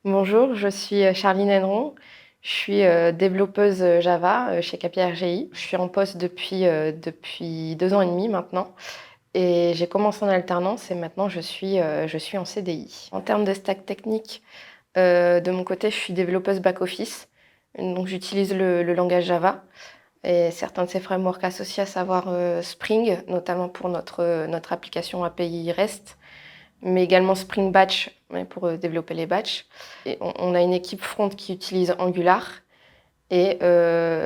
Bonjour, je suis Charline Henneron. Je suis développeuse Java chez KPRGI. Je suis en poste depuis 2 ans et demi maintenant. Et j'ai commencé en alternance et maintenant je suis en CDI. En termes de stack technique, de mon côté, je suis développeuse back-office. Donc j'utilise le langage Java et certains de ses frameworks associés, à savoir Spring, notamment pour notre application API REST, mais également Spring Batch, ouais, pour développer les batchs. Et on a une équipe front qui utilise Angular. Et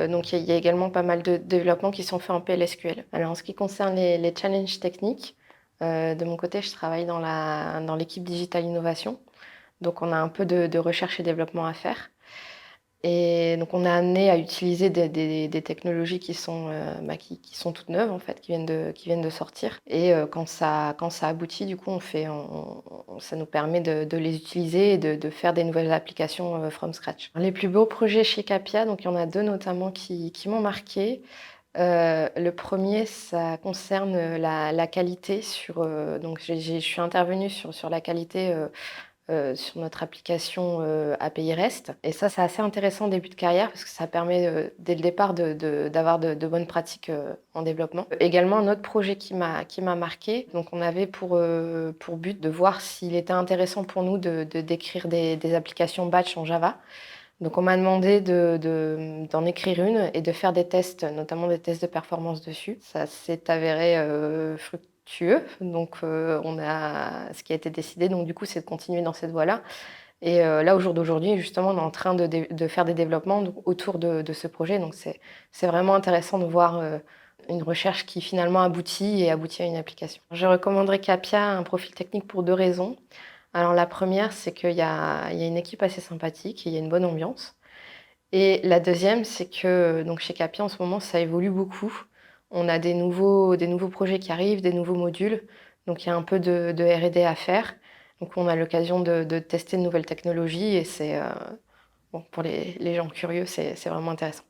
donc, il y a également pas mal de développements qui sont faits en PLSQL. Alors, en ce qui concerne les challenges techniques, de mon côté, je travaille dans l'équipe Digital Innovation. Donc, on a un peu de recherche et développement à faire. Et donc, on est amené à utiliser des technologies qui sont toutes neuves, en fait, qui viennent de sortir. Et quand ça aboutit, du coup, ça nous permet de les utiliser et de faire des nouvelles applications from scratch. Les plus beaux projets chez Capia, donc il y en a deux notamment qui m'ont marqué. Le premier, ça concerne la qualité donc je suis intervenue sur la qualité sur notre application API REST. Et ça, c'est assez intéressant en début de carrière parce que ça permet dès le départ d'avoir de bonnes pratiques en développement. Également, un autre projet qui m'a marqué. Donc, on avait pour but de voir s'il était intéressant pour nous de d'écrire des applications batch en Java. Donc, on m'a demandé d'en écrire une et de faire des tests, notamment des tests de performance dessus. Ça s'est avéré fructueux. Donc, ce qui a été décidé, donc du coup, c'est de continuer dans cette voie-là. Et là, au jour d'aujourd'hui, justement, on est en train de faire des développements autour de ce projet. Donc, c'est vraiment intéressant de voir une recherche qui finalement aboutit à une application. Je recommanderais Capia un profil technique pour deux raisons. Alors la première, c'est qu'il y a une équipe assez sympathique et il y a une bonne ambiance. Et la deuxième, c'est que donc chez Capia, en ce moment, ça évolue beaucoup. On a des nouveaux projets qui arrivent, des nouveaux modules. Donc il y a un peu de R&D à faire. Donc on a l'occasion de tester de nouvelles technologies et bon, pour les gens curieux, c'est vraiment intéressant.